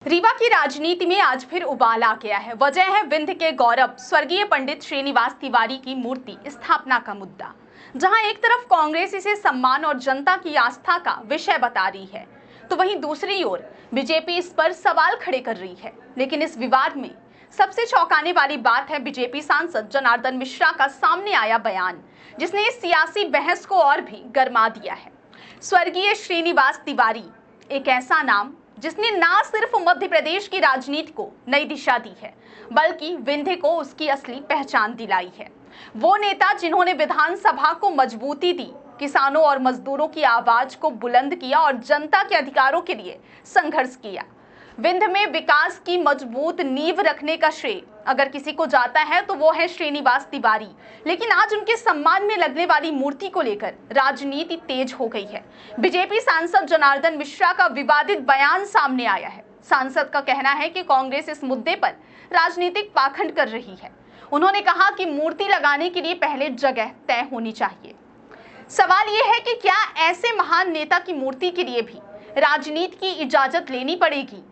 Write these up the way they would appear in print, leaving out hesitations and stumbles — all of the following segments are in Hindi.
रीवा की राजनीति में आज फिर उबाल आ गया है। वजह है विंध्य के गौरव स्वर्गीय पंडित श्रीनिवास तिवारी की मूर्ति स्थापना का मुद्दा। जहां एक तरफ कांग्रेस इसे सम्मान और जनता की आस्था का विषय बता रही है, तो वहीं दूसरी ओर बीजेपी इस पर सवाल खड़े कर रही है। लेकिन इस विवाद में सबसे चौंकाने वाली बात है बीजेपी सांसद जनार्दन मिश्रा का सामने आया बयान, जिसने इस सियासी बहस को और भी गरमा दिया है। स्वर्गीय श्रीनिवास तिवारी एक ऐसा नाम जिसने ना सिर्फ मध्य प्रदेश की राजनीति को नई दिशा दी है, बल्कि विंध्य को उसकी असली पहचान दिलाई है। वो नेता जिन्होंने विधानसभा को मजबूती दी, किसानों और मजदूरों की आवाज को बुलंद किया और जनता के अधिकारों के लिए संघर्ष किया। विंध्य में विकास की मजबूत नींव रखने का श्रेय अगर किसी को जाता है तो वो है श्रीनिवास तिवारी। लेकिन आज उनके सम्मान में लगने वाली मूर्ति को लेकर राजनीति तेज हो गई है। बीजेपी सांसद जनार्दन मिश्रा का विवादित बयान सामने आया है। सांसद का कहना है कि कांग्रेस इस मुद्दे पर राजनीतिक पाखंड कर रही है। उन्होंने कहा कि मूर्ति लगाने के लिए पहले जगह तय होनी चाहिए। सवाल यह है कि क्या ऐसे महान नेता की मूर्ति के लिए भी राजनीति की इजाजत लेनी पड़ेगी?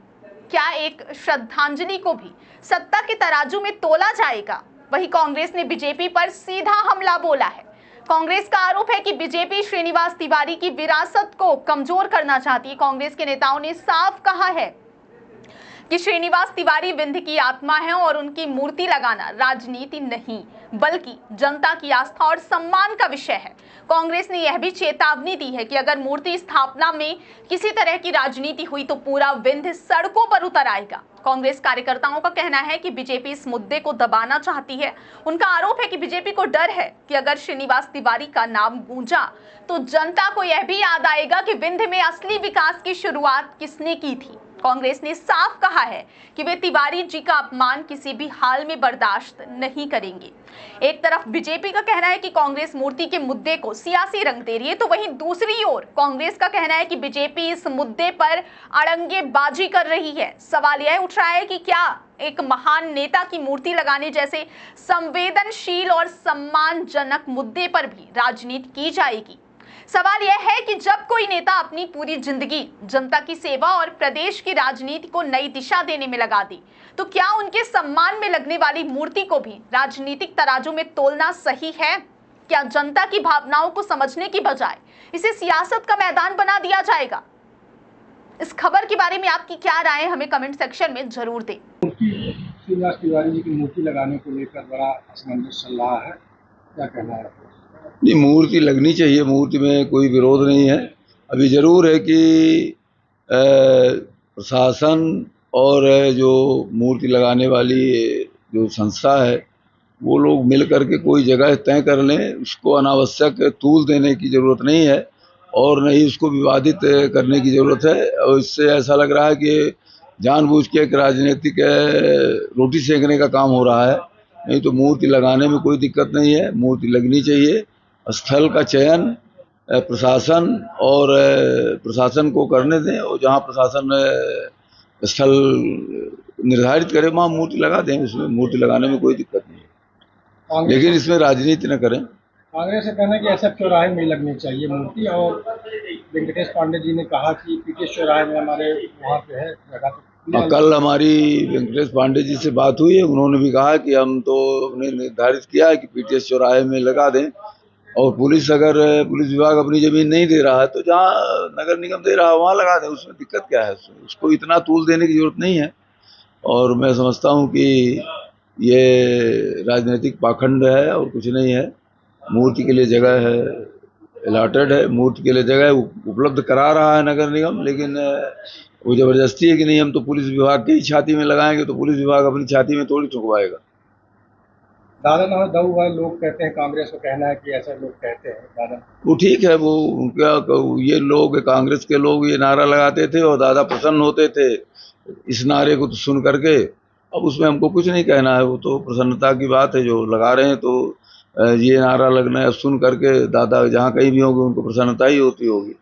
क्या एक श्रद्धांजलि को भी सत्ता के तराजू में तोला जाएगा? वहीं कांग्रेस ने बीजेपी पर सीधा हमला बोला है। कांग्रेस का आरोप है कि बीजेपी श्रीनिवास तिवारी की विरासत को कमजोर करना चाहती है। कांग्रेस के नेताओं ने साफ कहा है कि श्रीनिवास तिवारी विंध्य की आत्मा है और उनकी मूर्ति लगाना राजनीति नहीं, बल्कि जनता की आस्था और सम्मान का विषय है। कांग्रेस ने यह भी चेतावनी दी है कि अगर मूर्ति स्थापना में किसी तरह की राजनीति हुई तो पूरा विंध्य सड़कों पर उतर आएगा। कांग्रेस कार्यकर्ताओं का कहना है कि बीजेपी इस मुद्दे को दबाना चाहती है। उनका आरोप है कि बीजेपी को डर है कि अगर श्रीनिवास तिवारी का नाम गूंजा तो जनता को यह भी याद आएगा कि विंध्य में असली विकास की शुरुआत किसने की थी। कांग्रेस ने साफ कहा है कि वे तिवारी जी का अपमान किसी भी हाल में बर्दाश्त नहीं करेंगे। एक तरफ बीजेपी का कहना है कि कांग्रेस मूर्ति के मुद्दे को सियासी रंग दे रही है, तो वहीं दूसरी ओर कांग्रेस का कहना है कि बीजेपी इस मुद्दे पर अड़ंगेबाजी कर रही है। सवाल यह उठ रहा है कि क्या एक महान नेता की मूर्ति लगाने जैसे संवेदनशील और सम्मानजनक मुद्दे पर भी राजनीति की जाएगी? सवाल यह है कि जब कोई नेता अपनी पूरी जिंदगी जनता की सेवा और प्रदेश की राजनीति को नई दिशा देने में लगा दी, तो क्या उनके सम्मान में लगने वाली मूर्ति को भी राजनीतिक तराजू में तोलना सही है? क्या जनता की भावनाओं को समझने की बजाय इसे सियासत का मैदान बना दिया जाएगा? इस खबर के बारे में आपकी क्या राय है, हमें कमेंट सेक्शन में जरूर दें। श्रीनिवास तिवारी जी की मूर्ति लगाने को लेकर बड़ा असमंजस चल रहा है, क्या कहना है? नहीं, मूर्ति लगनी चाहिए, मूर्ति में कोई विरोध नहीं है। अभी ज़रूर है कि प्रशासन और जो मूर्ति लगाने वाली जो संस्था है वो लोग मिल करके कोई जगह तय कर लें। उसको अनावश्यक तूल देने की ज़रूरत नहीं है और न ही उसको विवादित करने की ज़रूरत है। और इससे ऐसा लग रहा है कि जानबूझ के एक राजनीतिक रोटी सेकने का काम हो रहा है। नहीं तो मूर्ति लगाने में कोई दिक्कत नहीं है, मूर्ति लगनी चाहिए। स्थल का चयन प्रशासन को करने दें और जहां प्रशासन स्थल निर्धारित करे वहां मूर्ति लगा दें। उसमें मूर्ति लगाने में कोई दिक्कत नहीं है, लेकिन इसमें राजनीति न करें। कांग्रेस का कहना है कि ऐसा चौराहे में लगनी चाहिए मूर्ति, और वेंकटेश पांडे जी ने कहा कि पीटीएस चौराहे में हमारे वहाँ पे है जगह। कल हमारी वेंकटेश पांडे जी से बात हुई है, उन्होंने भी कहा कि हम तो हमने निर्धारित किया है कि पीटीएस चौराहे में लगा दें, और पुलिस विभाग अपनी जमीन नहीं दे रहा है तो जहाँ नगर निगम दे रहा है वहाँ लगा दें। उसमें दिक्कत क्या है? उसको इतना तूल देने की जरूरत नहीं है। और मैं समझता हूँ कि ये राजनीतिक पाखंड है और कुछ नहीं है। मूर्ति के लिए जगह है, अलॉटेड है, मूर्ति के लिए जगह उपलब्ध करा रहा है नगर निगम, लेकिन वो जबरदस्ती है कि नहीं हम तो पुलिस विभाग की ही छाती में लगाएंगे, तो पुलिस विभाग अपनी छाती में थोड़ी ठुकवाएगा। दादा ना दऊ है, लोग कहते हैं, कांग्रेस को कहना है कि ऐसा लोग कहते हैं। दादा वो ठीक है, वो क्या ये लोग कांग्रेस के लोग ये नारा लगाते थे और दादा प्रसन्न होते थे इस नारे को तो सुन करके। अब उसमें हमको कुछ नहीं कहना है, वो तो प्रसन्नता की बात है जो लगा रहे हैं। तो ये नारा लगना है सुन करके दादा जहाँ कहीं भी होंगे उनको प्रसन्नता ही होती होगी।